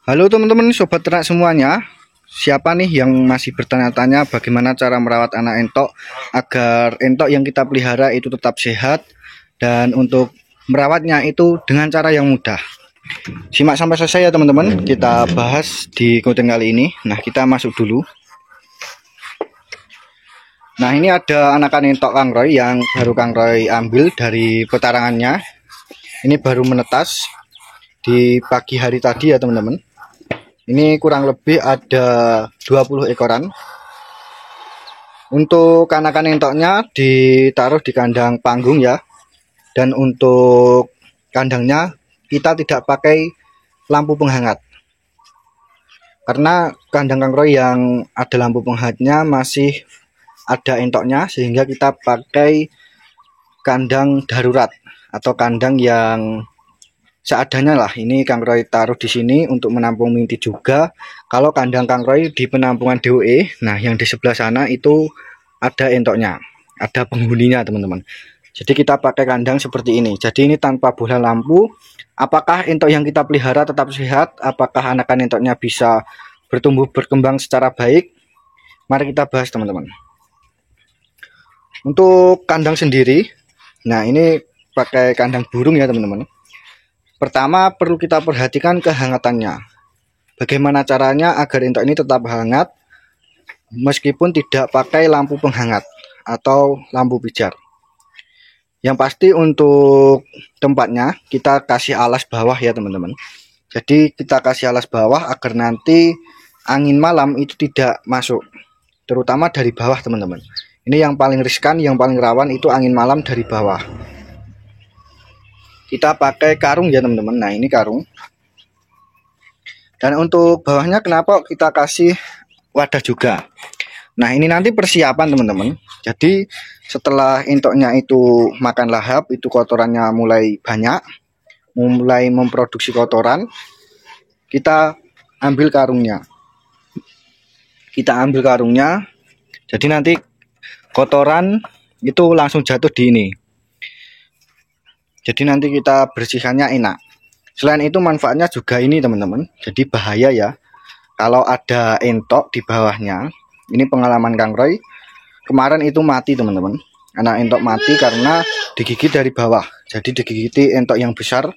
Halo teman-teman sobat ternak semuanya. Siapa nih yang masih bertanya-tanya bagaimana cara merawat anak entok agar entok yang kita pelihara itu tetap sehat, dan untuk merawatnya itu dengan cara yang mudah. Simak sampai selesai ya teman-teman. Kita bahas di konten kali ini. Nah, kita masuk dulu. Nah, ini ada anakan entok Kang Roy yang baru Kang Roy ambil dari petarangannya. Ini baru menetas di pagi hari tadi ya teman-teman. Ini kurang lebih ada 20 ekoran. Untuk anakan entoknya ditaruh di kandang panggung ya. Dan untuk kandangnya kita tidak pakai lampu penghangat. Karena kandang Kang Roy yang ada lampu penghangatnya masih ada entoknya, sehingga kita pakai kandang darurat atau kandang yang seadanya lah. Ini Kang Roy taruh di sini untuk menampung minti juga. Kalau kandang Kang Roy di penampungan DOE, nah yang di sebelah sana itu ada entoknya, ada penghuninya teman-teman. Jadi kita pakai kandang seperti ini. Jadi ini tanpa bola lampu. Apakah entok yang kita pelihara tetap sehat? Apakah anakan entoknya bisa bertumbuh berkembang secara baik? Mari kita bahas teman-teman. Untuk kandang sendiri, nah ini pakai kandang burung ya teman-teman. Pertama perlu kita perhatikan kehangatannya. Bagaimana caranya agar entok ini tetap hangat meskipun tidak pakai lampu penghangat atau lampu pijar. Yang pasti untuk tempatnya kita kasih alas bawah ya teman-teman. Jadi kita kasih alas bawah agar nanti angin malam itu tidak masuk, terutama dari bawah teman-teman. Ini yang paling riskan, yang paling rawan itu angin malam dari bawah. Kita pakai karung ya teman-teman. Nah ini karung. Dan untuk bawahnya kenapa kita kasih wadah juga. Nah ini nanti persiapan teman-teman. Jadi setelah entoknya itu makan lahap, itu kotorannya mulai banyak, mulai memproduksi kotoran, kita ambil karungnya. Jadi nanti kotoran itu langsung jatuh di ini. Jadi nanti kita bersihkannya enak. Selain itu manfaatnya juga ini teman-teman. Jadi bahaya ya kalau ada entok di bawahnya. Ini pengalaman Kang Roy. Kemarin itu mati teman-teman. Anak entok mati karena digigit dari bawah. Jadi digigiti entok yang besar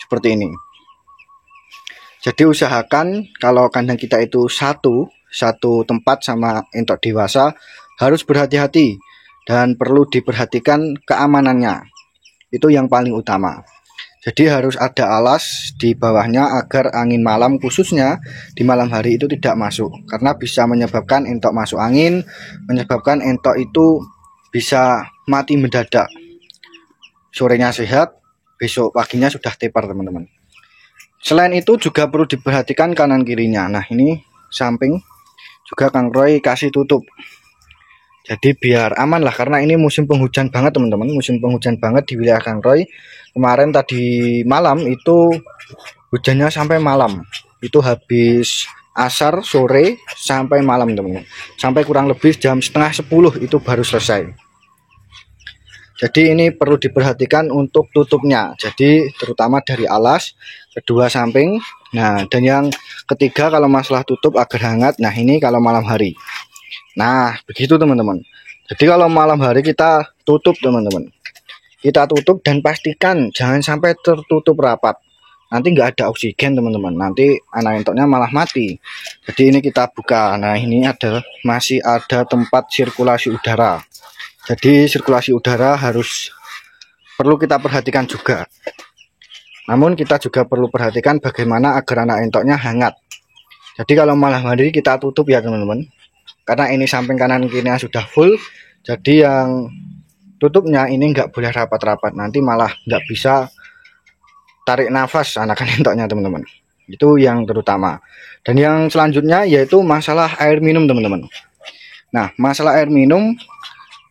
seperti ini. Jadi usahakan kalau kandang kita itu satu tempat sama entok dewasa, harus berhati-hati dan perlu diperhatikan keamanannya. Itu yang paling utama. Jadi harus ada alas di bawahnya agar angin malam, khususnya di malam hari itu tidak masuk, karena bisa menyebabkan entok masuk angin, menyebabkan entok itu bisa mati mendadak. Sorenya sehat, besok paginya sudah tepar teman-teman. Selain itu juga perlu diperhatikan kanan kirinya. Nah ini samping juga Kang Roy kasih tutup. Jadi biar aman lah, karena ini musim penghujan banget teman-teman, musim penghujan banget di wilayah Kang Roy. Kemarin tadi malam itu hujannya sampai malam, itu habis asar sore sampai malam teman-teman, sampai kurang lebih jam setengah 10 itu baru selesai. Jadi ini perlu diperhatikan untuk tutupnya, jadi terutama dari alas, kedua samping. Nah dan yang ketiga kalau masalah tutup agar hangat, nah ini kalau malam hari. Nah begitu teman-teman. Jadi kalau malam hari kita tutup teman-teman, kita tutup dan pastikan jangan sampai tertutup rapat. Nanti nggak ada oksigen teman-teman, nanti anak entoknya malah mati. Jadi ini kita buka. Nah ini masih ada tempat sirkulasi udara. Jadi sirkulasi udara perlu kita perhatikan juga. Namun kita juga perlu perhatikan bagaimana agar anak entoknya hangat. Jadi kalau malam hari kita tutup ya teman-teman, karena ini samping kanan kirinya sudah full. Jadi yang tutupnya ini nggak boleh rapat-rapat, nanti malah nggak bisa tarik nafas anakan entoknya teman-teman. Itu yang terutama. Dan yang selanjutnya yaitu masalah air minum teman-teman. Nah masalah air minum,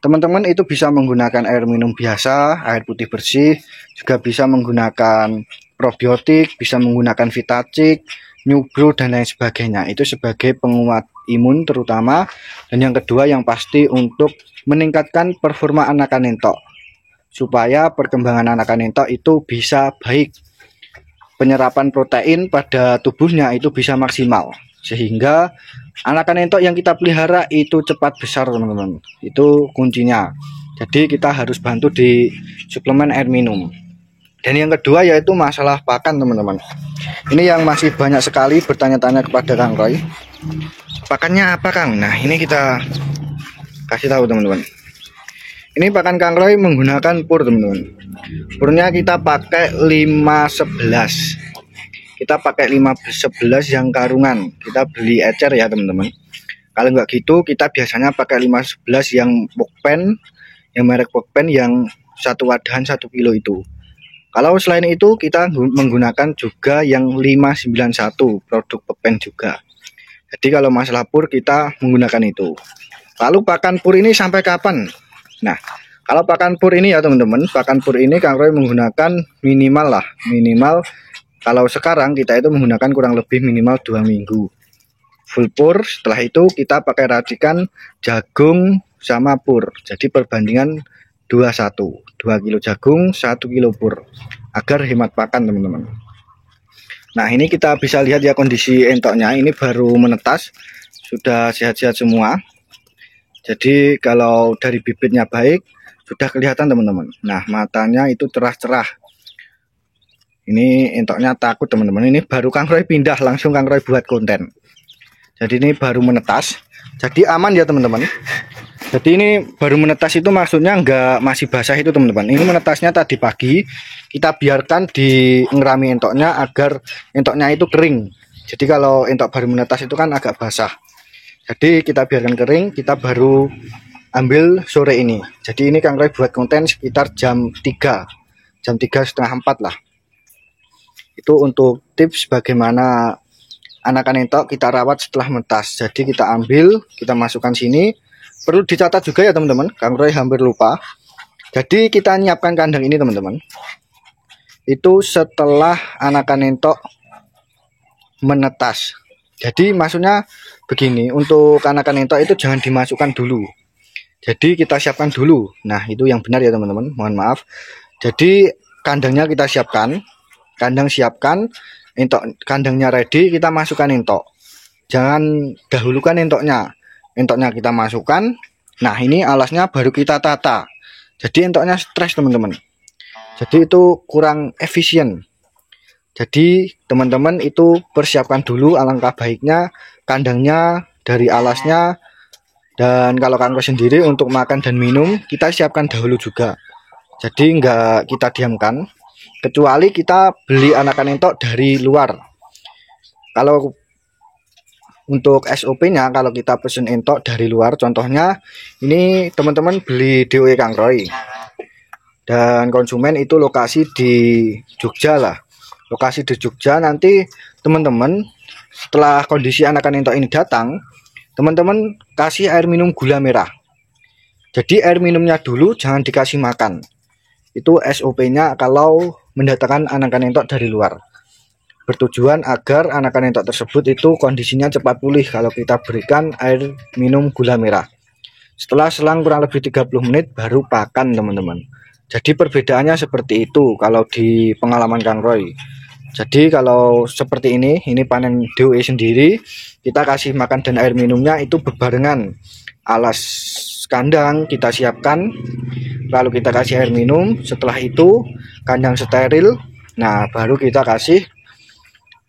teman-teman itu bisa menggunakan air minum biasa, air putih bersih, juga bisa menggunakan probiotik, bisa menggunakan Vitacik, Nubro dan lain sebagainya. Itu sebagai penguat imun terutama. Dan yang kedua yang pasti untuk meningkatkan performa anakan entok, supaya perkembangan anakan entok itu bisa baik. penyerapan protein pada tubuhnya itu bisa maksimal, sehingga anakan entok yang kita pelihara itu cepat besar teman-teman. Itu kuncinya. Jadi kita harus bantu di suplemen air minum. Dan yang kedua yaitu masalah pakan teman-teman. Ini yang masih banyak sekali bertanya-tanya kepada Kang Roy, pakannya apa Kang? Nah ini kita kasih tahu teman-teman. Ini pakan Kang Roy menggunakan pur teman-teman. Purnya kita pakai 511. Kita pakai 511 yang karungan. Kita beli ecer ya teman-teman. Kalau nggak gitu kita biasanya pakai 511 yang pokpen, yang merek pokpen yang satu wadahan 1 kilo itu. Kalau selain itu kita menggunakan juga yang 591 produk pokpen juga. Jadi kalau masalah pur kita menggunakan itu. Lalu pakan pur ini sampai kapan? Nah, kalau pakan pur ini ya teman-teman, pakan pur ini Kang Roy menggunakan minimal kalau sekarang kita itu menggunakan kurang lebih minimal 2 minggu full pur. Setelah itu kita pakai racikan jagung sama pur. Jadi perbandingan 21, 2 kilo jagung 1 kilo pur agar hemat pakan teman-teman. Nah ini kita bisa lihat ya kondisi entoknya, ini baru menetas, sudah sehat-sehat semua. Jadi kalau dari bibitnya baik sudah kelihatan teman-teman. Nah matanya itu cerah-cerah. Ini entoknya takut teman-teman. Ini baru Kang Roy pindah, langsung Kang Roy buat konten. Jadi ini baru menetas. Jadi aman ya teman-teman. Jadi ini baru menetas itu maksudnya masih basah itu teman-teman. Ini menetasnya tadi pagi. Kita biarkan di ngerami entoknya agar entoknya itu kering. Jadi kalau entok baru menetas itu kan agak basah. Jadi kita biarkan kering, kita baru ambil sore ini. Jadi ini Kang Roy buat konten sekitar jam 3, jam 3 setengah 4 lah. Itu untuk tips bagaimana anakan entok kita rawat setelah menetas. Jadi kita ambil, kita masukkan sini. Perlu dicatat juga ya teman-teman, Kang Roy hampir lupa. Jadi kita nyiapkan kandang ini teman-teman. Itu setelah anakan entok menetas. Jadi maksudnya begini, untuk anakan entok itu jangan dimasukkan dulu. Jadi kita siapkan dulu. Nah itu yang benar ya teman-teman, mohon maaf. Jadi kandangnya kita siapkan, kandang siapkan, entok kandangnya ready, kita masukkan entok. Jangan dahulukan entoknya. Entoknya kita masukkan. Nah ini alasnya baru kita tata. Jadi entoknya stres teman-teman. Jadi itu kurang efisien. Jadi teman-teman itu persiapkan dulu, alangkah baiknya kandangnya dari alasnya. Dan kalau Kang Roy sendiri untuk makan dan minum kita siapkan dahulu juga. Jadi enggak kita diamkan. Kecuali kita beli anakan entok dari luar. Kalau untuk SOP-nya kalau kita pesen entok dari luar, contohnya ini teman-teman beli DOE Kang Roy. Dan konsumen itu lokasi di Jogja lah. Lokasi di Jogja, nanti teman-teman setelah kondisi anakan entok ini datang, teman-teman kasih air minum gula merah. Jadi air minumnya dulu, jangan dikasih makan. Itu SOP-nya kalau mendatangkan anakan entok dari luar. Bertujuan agar anakan entok tersebut itu kondisinya cepat pulih kalau kita berikan air minum gula merah. Setelah selang kurang lebih 30 menit baru pakan teman-teman. Jadi perbedaannya seperti itu kalau di pengalaman Kang Roy. Jadi kalau seperti ini panen DOE sendiri, kita kasih makan dan air minumnya itu berbarengan. Alas kandang kita siapkan, lalu kita kasih air minum. Setelah itu kandang steril. Nah baru kita kasih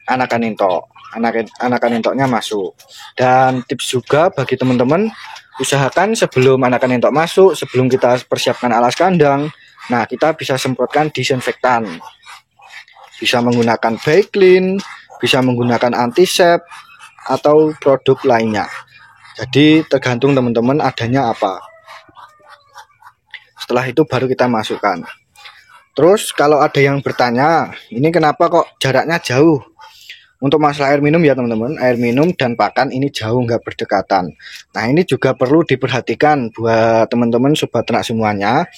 anakan entok. Anakan entoknya masuk. Dan tips juga bagi teman-teman, usahakan sebelum anakan entok masuk, sebelum kita persiapkan alas kandang, nah kita bisa semprotkan disinfektan. Bisa menggunakan Baiklin, bisa menggunakan antisep atau produk lainnya. Jadi tergantung teman-teman adanya apa. Setelah itu baru kita masukkan. Terus kalau ada yang bertanya, ini kenapa kok jaraknya jauh? Untuk masalah air minum ya teman-teman, air minum dan pakan ini jauh nggak berdekatan. Nah ini juga perlu diperhatikan buat teman-teman sobat ternak semuanya.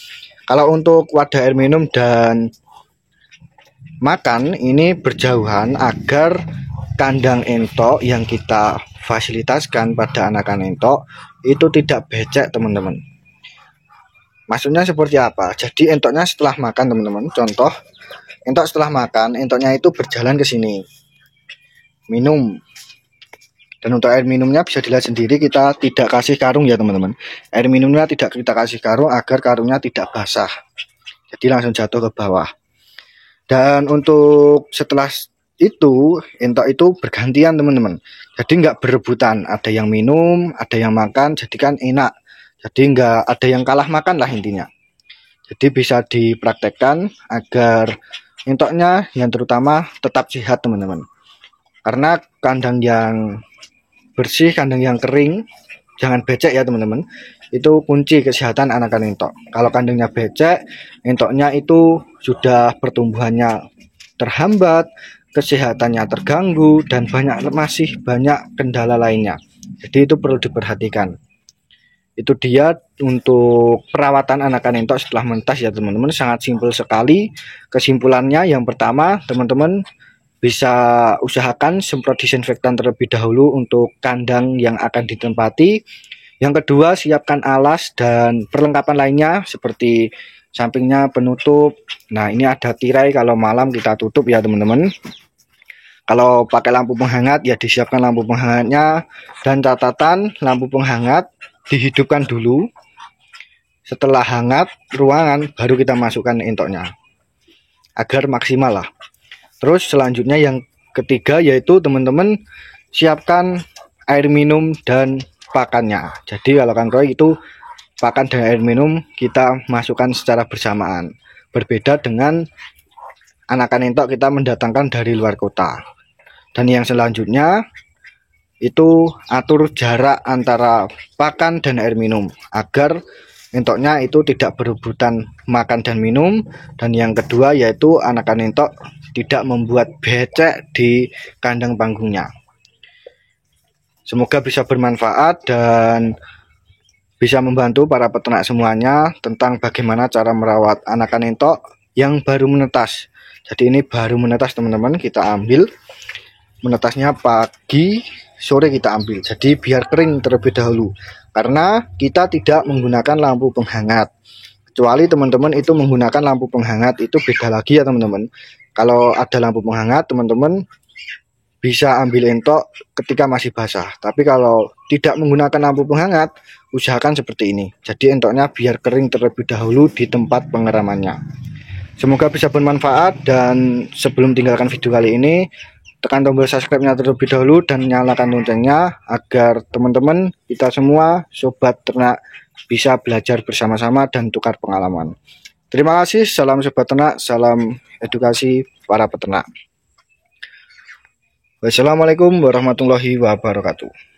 Kalau untuk wadah air minum dan makan ini berjauhan agar kandang entok yang kita fasilitaskan pada anakan entok itu tidak becek teman-teman. Maksudnya seperti apa? Jadi entoknya setelah makan teman-teman, contoh entok setelah makan, entoknya itu berjalan ke sini, minum. Dan untuk air minumnya bisa dilihat sendiri, kita tidak kasih karung ya teman-teman. Air minumnya tidak kita kasih karung agar karungnya tidak basah, jadi langsung jatuh ke bawah. Dan untuk setelah itu, entok itu bergantian teman-teman, jadi nggak berebutan, ada yang minum, ada yang makan, jadi kan enak. Jadi nggak ada yang kalah makan lah intinya. Jadi bisa dipraktekkan agar entoknya yang terutama tetap sehat teman-teman. Karena kandang yang bersih, kandang yang kering, jangan becek ya teman-teman. Itu kunci kesehatan anakan entok. Kalau kandangnya becek, entoknya itu sudah pertumbuhannya terhambat, kesehatannya terganggu, dan masih banyak kendala lainnya. Jadi itu perlu diperhatikan. Itu dia untuk perawatan anakan entok setelah menetas ya teman-teman, sangat simpel sekali. Kesimpulannya yang pertama, teman-teman bisa usahakan semprot disinfektan terlebih dahulu untuk kandang yang akan ditempati. Yang kedua, siapkan alas dan perlengkapan lainnya seperti sampingnya penutup. Nah, ini ada tirai, kalau malam kita tutup ya teman-teman. Kalau pakai lampu penghangat ya disiapkan lampu penghangatnya, dan catatan lampu penghangat dihidupkan dulu. Setelah hangat ruangan baru kita masukkan entoknya agar maksimal lah. Terus selanjutnya yang ketiga yaitu teman-teman siapkan air minum dan pakannya. Jadi kalau Kangroy itu pakan dan air minum kita masukkan secara bersamaan. Berbeda dengan anakan entok kita mendatangkan dari luar kota. Dan yang selanjutnya itu atur jarak antara pakan dan air minum agar entoknya itu tidak berebutan makan dan minum. Dan yang kedua yaitu anakan entok tidak membuat becek di kandang panggungnya. Semoga bisa bermanfaat dan bisa membantu para peternak semuanya tentang bagaimana cara merawat anakan entok yang baru menetas. Jadi ini baru menetas teman-teman, kita ambil menetasnya pagi sore kita ambil, jadi biar kering terlebih dahulu, karena kita tidak menggunakan lampu penghangat. Kecuali teman-teman itu menggunakan lampu penghangat, itu beda lagi ya teman-teman. Kalau ada lampu penghangat, teman-teman bisa ambil entok ketika masih basah. Tapi kalau tidak menggunakan lampu penghangat, usahakan seperti ini, jadi entoknya biar kering terlebih dahulu di tempat pengeramannya. Semoga bisa bermanfaat, dan sebelum tinggalkan video kali ini, tekan tombol subscribe-nya terlebih dahulu dan nyalakan loncengnya agar teman-teman kita semua sobat ternak bisa belajar bersama-sama dan tukar pengalaman. Terima kasih, salam sobat ternak, salam edukasi para peternak. Wassalamualaikum warahmatullahi wabarakatuh.